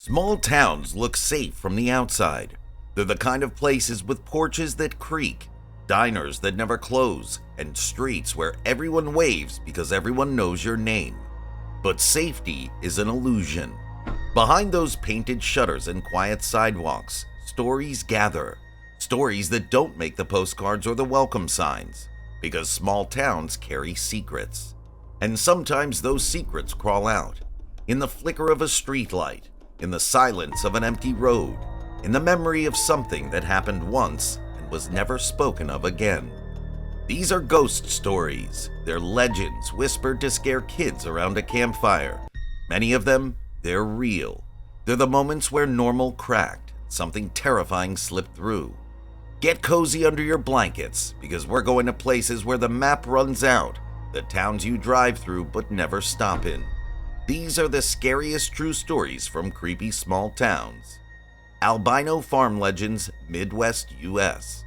Small towns look safe from the outside. They're the kind of places with porches that creak, diners that never close, and streets where everyone waves because everyone knows your name. But safety is an illusion. Behind those painted shutters and quiet sidewalks, stories gather. Stories that don't make the postcards or the welcome signs, because small towns carry secrets. And sometimes those secrets crawl out, in the flicker of a streetlight, in the silence of an empty road, in the memory of something that happened once and was never spoken of again. These are ghost stories. They're legends whispered to scare kids around a campfire. Many of them, they're real. They're the moments where normal cracked, something terrifying slipped through. Get cozy under your blankets, because we're going to places where the map runs out, the towns you drive through but never stop in. These are the scariest true stories from creepy small towns. Albino Farm Legends, Midwest, US.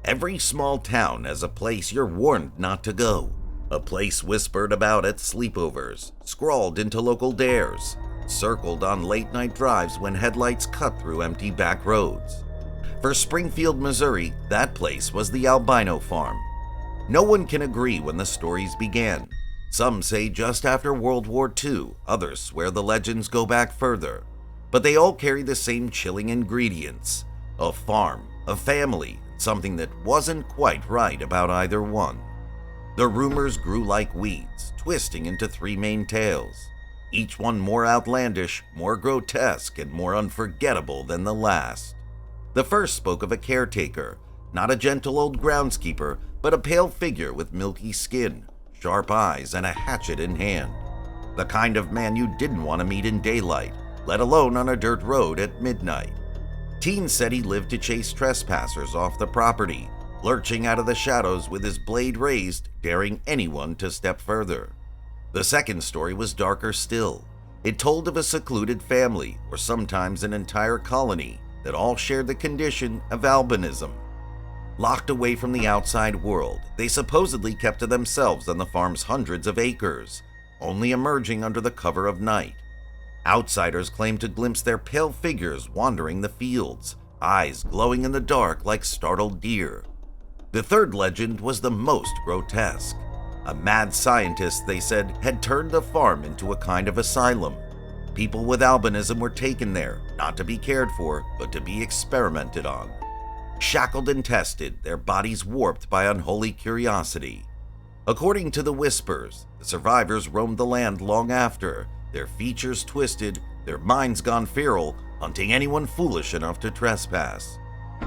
Every small town has a place you're warned not to go, a place whispered about at sleepovers, scrawled into local dares, circled on late-night drives when headlights cut through empty back roads. For Springfield, Missouri, that place was the Albino Farm. No one can agree when the stories began. Some say just after World War II, others swear the legends go back further. But they all carry the same chilling ingredients: a farm, a family, something that wasn't quite right about either one. The rumors grew like weeds, twisting into three main tales, each one more outlandish, more grotesque, and more unforgettable than the last. The first spoke of a caretaker, not a gentle old groundskeeper, but a pale figure with milky skin, sharp eyes, and a hatchet in hand. The kind of man you didn't want to meet in daylight, let alone on a dirt road at midnight. Teens said he lived to chase trespassers off the property, lurching out of the shadows with his blade raised, daring anyone to step further. The second story was darker still. It told of a secluded family, or sometimes an entire colony, that all shared the condition of albinism. Locked away from the outside world, they supposedly kept to themselves on the farm's hundreds of acres, only emerging under the cover of night. Outsiders claimed to glimpse their pale figures wandering the fields, eyes glowing in the dark like startled deer. The third legend was the most grotesque. A mad scientist, they said, had turned the farm into a kind of asylum. People with albinism were taken there, not to be cared for, but to be experimented on. Shackled and tested, their bodies warped by unholy curiosity. According to the whispers, the survivors roamed the land long after, their features twisted, their minds gone feral, hunting anyone foolish enough to trespass.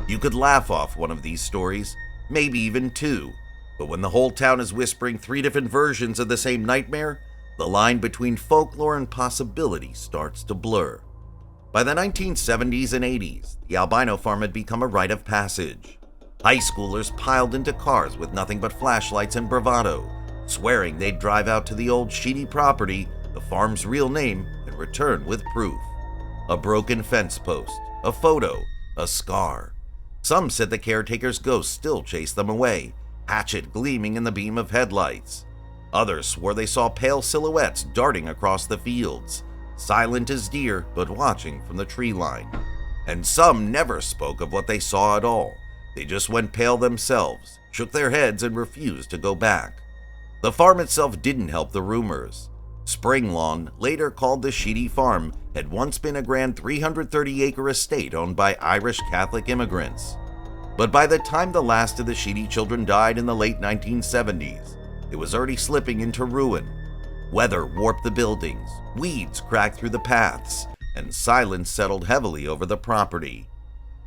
You could laugh off one of these stories, maybe even two, but when the whole town is whispering three different versions of the same nightmare, the line between folklore and possibility starts to blur. By the 1970s and 80s, the Albino Farm had become a rite of passage. High schoolers piled into cars with nothing but flashlights and bravado, swearing they'd drive out to the old Sheedy property, the farm's real name, and return with proof. A broken fence post, a photo, a scar. Some said the caretaker's ghost still chased them away, hatchet gleaming in the beam of headlights. Others swore they saw pale silhouettes darting across the fields, silent as deer but watching from the tree line. And some never spoke of what they saw at all. They just went pale themselves, shook their heads, and refused to go back. The farm itself didn't help the rumors. Spring Lawn, later called the Sheedy Farm, had once been a grand 330-acre estate owned by Irish Catholic immigrants. But by the time the last of the Sheedy children died in the late 1970s, it was already slipping into ruin. Weather warped the buildings, weeds cracked through the paths, and silence settled heavily over the property.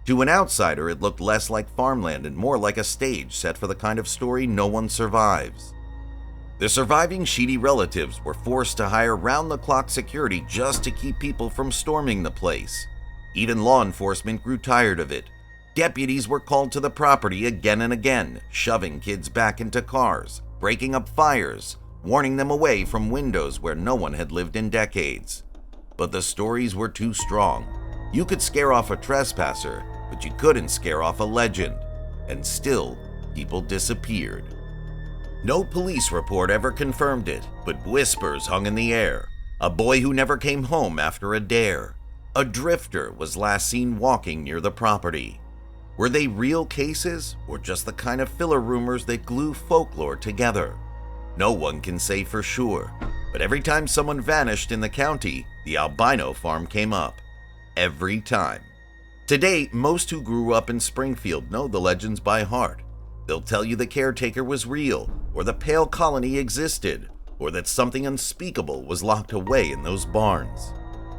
To an outsider, it looked less like farmland and more like a stage set for the kind of story no one survives. The surviving Sheedy relatives were forced to hire round-the-clock security just to keep people from storming the place. Even law enforcement grew tired of it. Deputies were called to the property again and again, shoving kids back into cars, breaking up fires, warning them away from windows where no one had lived in decades. But the stories were too strong. You could scare off a trespasser, but you couldn't scare off a legend. And still, people disappeared. No police report ever confirmed it, but whispers hung in the air. A boy who never came home after a dare. A drifter was last seen walking near the property. Were they real cases or just the kind of filler rumors that glue folklore together? No one can say for sure, but every time someone vanished in the county, the albino farm came up. Every time. Today, most who grew up in Springfield know the legends by heart. They'll tell you the caretaker was real, or the pale colony existed, or that something unspeakable was locked away in those barns.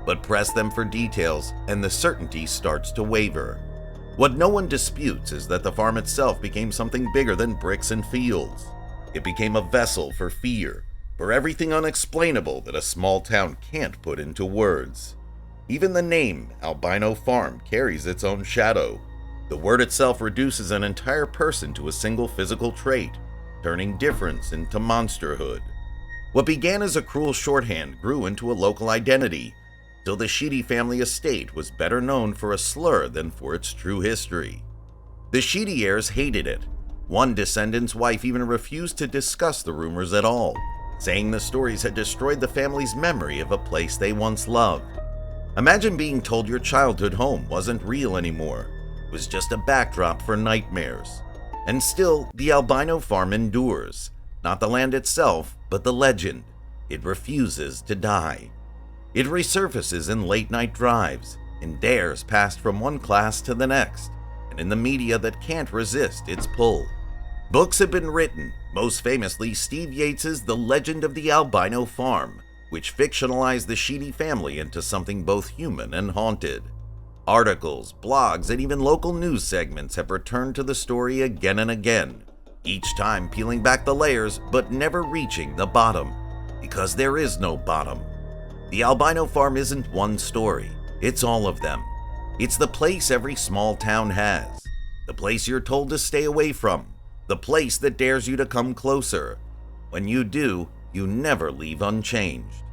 But press them for details, and the certainty starts to waver. What no one disputes is that the farm itself became something bigger than bricks and fields. It became a vessel for fear, for everything unexplainable that a small town can't put into words. Even the name, Albino Farm, carries its own shadow. The word itself reduces an entire person to a single physical trait, turning difference into monsterhood. What began as a cruel shorthand grew into a local identity, till the Sheedy family estate was better known for a slur than for its true history. The Sheedy heirs hated it. One descendant's wife even refused to discuss the rumors at all, saying the stories had destroyed the family's memory of a place they once loved. Imagine being told your childhood home wasn't real anymore. It was just a backdrop for nightmares. And still, the albino farm endures. Not the land itself, but the legend. It refuses to die. It resurfaces in late-night drives, in dares passed from one class to the next, and in the media that can't resist its pull. Books have been written, most famously Steve Yates's The Legend of the Albino Farm, which fictionalized the Sheedy family into something both human and haunted. Articles, blogs, and even local news segments have returned to the story again and again, each time peeling back the layers but never reaching the bottom, because there is no bottom. The Albino Farm isn't one story, it's all of them. It's the place every small town has, the place you're told to stay away from, the place that dares you to come closer. When you do, you never leave unchanged.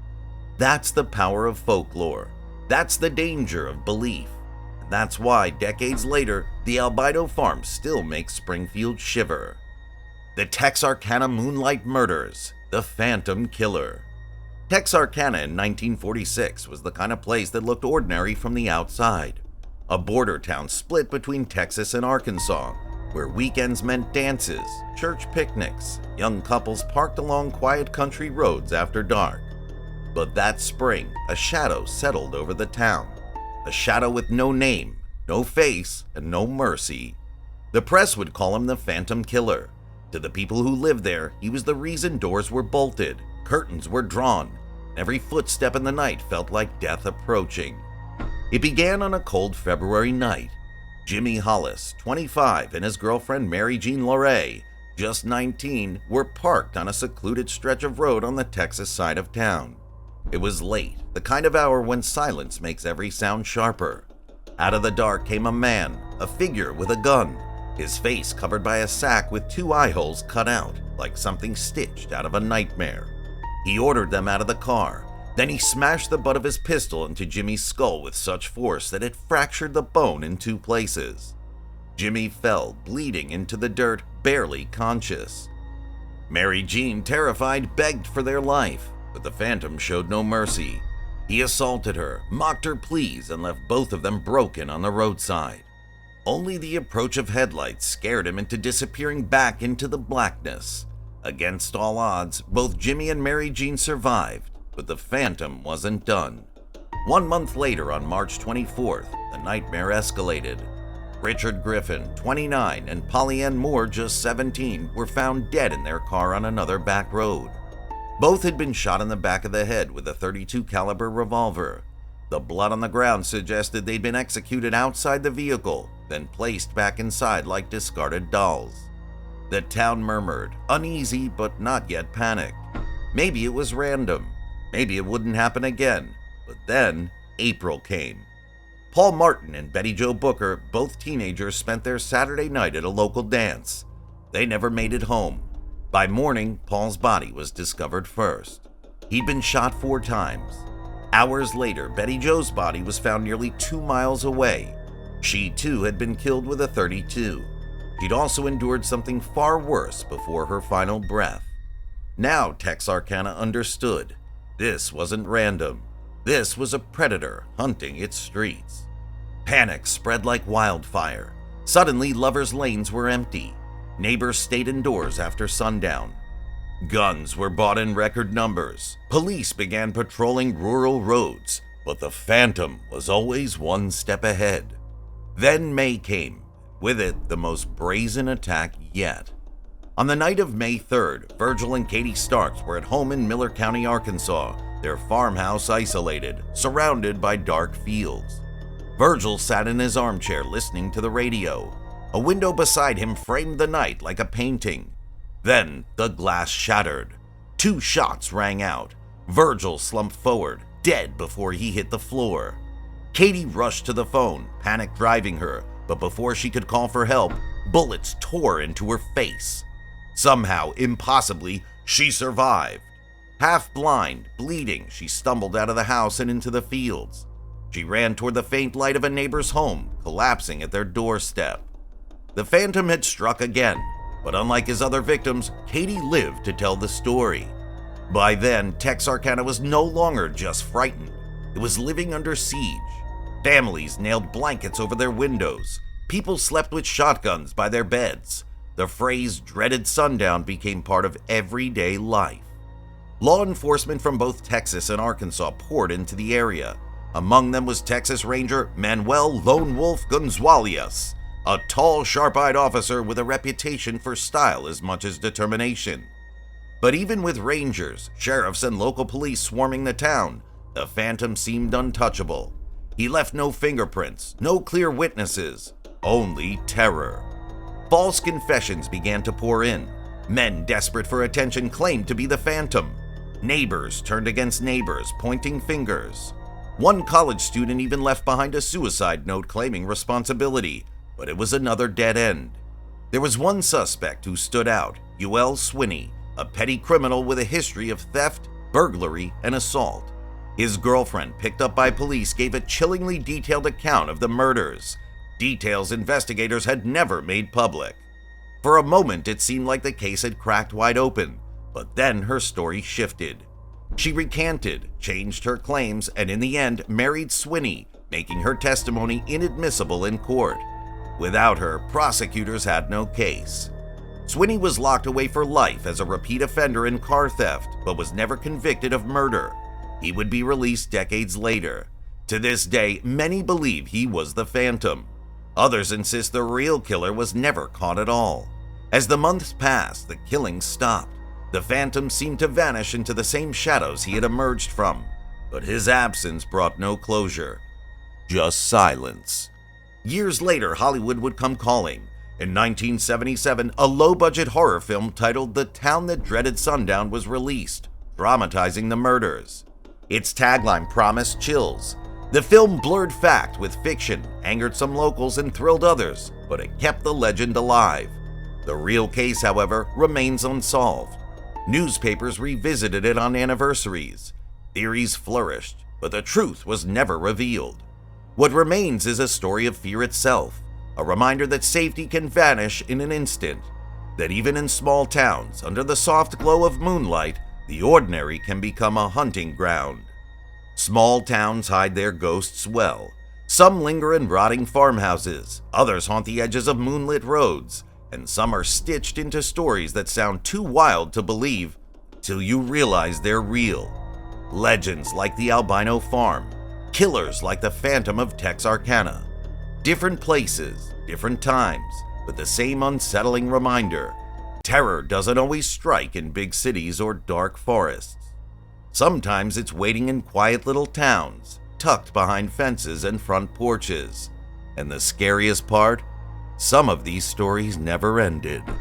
That's the power of folklore. That's the danger of belief. And that's why, decades later, the Albino Farm still makes Springfield shiver. The Texarkana Moonlight Murders, the Phantom Killer. Texarkana in 1946 was the kind of place that looked ordinary from the outside. A border town split between Texas and Arkansas, where weekends meant dances, church picnics, young couples parked along quiet country roads after dark. But that spring, a shadow settled over the town. A shadow with no name, no face, and no mercy. The press would call him the Phantom Killer. To the people who lived there, he was the reason doors were bolted, curtains were drawn, and every footstep in the night felt like death approaching. It began on a cold February night. Jimmy Hollis, 25, and his girlfriend Mary Jean Loray, just 19, were parked on a secluded stretch of road on the Texas side of town. It was late, the kind of hour when silence makes every sound sharper. Out of the dark came a man, a figure with a gun, his face covered by a sack with 2 eye holes cut out, like something stitched out of a nightmare. He ordered them out of the car. Then he smashed the butt of his pistol into Jimmy's skull with such force that it fractured the bone in 2 places. Jimmy fell, bleeding into the dirt, barely conscious. Mary Jean, terrified, begged for their life, but the Phantom showed no mercy. He assaulted her, mocked her pleas, and left both of them broken on the roadside. Only the approach of headlights scared him into disappearing back into the blackness. Against all odds, both Jimmy and Mary Jean survived, but the Phantom wasn't done. 1 month later, on March 24th, the nightmare escalated. Richard Griffin, 29, and Polly Ann Moore, just 17, were found dead in their car on another back road. Both had been shot in the back of the head with a .32 caliber revolver. The blood on the ground suggested they'd been executed outside the vehicle, then placed back inside like discarded dolls. The town murmured, uneasy but not yet panicked. Maybe it was random. Maybe it wouldn't happen again. But then, April came. Paul Martin and Betty Jo Booker, both teenagers, spent their Saturday night at a local dance. They never made it home. By morning, Paul's body was discovered first. He'd been shot 4 times. Hours later, Betty Jo's body was found nearly 2 miles away. She too had been killed with a .32. She'd also endured something far worse before her final breath. Now Texarkana understood. This wasn't random. This was a predator hunting its streets. Panic spread like wildfire. Suddenly, lovers' lanes were empty. Neighbors stayed indoors after sundown. Guns were bought in record numbers. Police began patrolling rural roads, but the Phantom was always one step ahead. Then May came, with it the most brazen attack yet. On the night of May 3rd, Virgil and Katie Starks were at home in Miller County, Arkansas, their farmhouse isolated, surrounded by dark fields. Virgil sat in his armchair listening to the radio. A window beside him framed the night like a painting. Then the glass shattered. 2 shots rang out. Virgil slumped forward, dead before he hit the floor. Katie rushed to the phone, panic driving her, but before she could call for help, bullets tore into her face. Somehow, impossibly, she survived. Half blind, bleeding, she stumbled out of the house and into the fields. She ran toward the faint light of a neighbor's home, collapsing at their doorstep. The Phantom had struck again, but unlike his other victims, Katie lived to tell the story. By then, Texarkana was no longer just frightened. It was living under siege. Families nailed blankets over their windows. People slept with shotguns by their beds. The phrase dreaded sundown became part of everyday life. Law enforcement from both Texas and Arkansas poured into the area. Among them was Texas Ranger Manuel Lone Wolf Gonzalez, a tall, sharp-eyed officer with a reputation for style as much as determination. But even with rangers, sheriffs, and local police swarming the town, the Phantom seemed untouchable. He left no fingerprints, no clear witnesses, only terror. False confessions began to pour in. Men desperate for attention claimed to be the Phantom. Neighbors turned against neighbors, pointing fingers. One college student even left behind a suicide note claiming responsibility, but it was another dead end. There was one suspect who stood out, Ul Swinney, a petty criminal with a history of theft, burglary, and assault. His girlfriend, picked up by police, gave a chillingly detailed account of the murders, details investigators had never made public. For a moment, it seemed like the case had cracked wide open, but then her story shifted. She recanted, changed her claims, and in the end married Swinney, making her testimony inadmissible in court. Without her, prosecutors had no case. Swinney was locked away for life as a repeat offender in car theft, but was never convicted of murder. He would be released decades later. To this day, many believe he was the Phantom. Others insist the real killer was never caught at all. As the months passed, the killings stopped. The Phantom seemed to vanish into the same shadows he had emerged from, but his absence brought no closure, just silence. Years later, Hollywood would come calling. In 1977, a low-budget horror film titled The Town That Dreaded Sundown was released, dramatizing the murders. Its tagline promised chills. The film blurred fact with fiction, angered some locals and thrilled others, but it kept the legend alive. The real case, however, remains unsolved. Newspapers revisited it on anniversaries. Theories flourished, but the truth was never revealed. What remains is a story of fear itself, a reminder that safety can vanish in an instant, that even in small towns, under the soft glow of moonlight, the ordinary can become a hunting ground. Small towns hide their ghosts well. Some linger in rotting farmhouses, others haunt the edges of moonlit roads, and some are stitched into stories that sound too wild to believe till you realize they're real. Legends like the Albino Farm, killers like the Phantom of Texarkana. Different places, different times, but the same unsettling reminder. Terror doesn't always strike in big cities or dark forests. Sometimes it's waiting in quiet little towns, tucked behind fences and front porches. And the scariest part? Some of these stories never ended.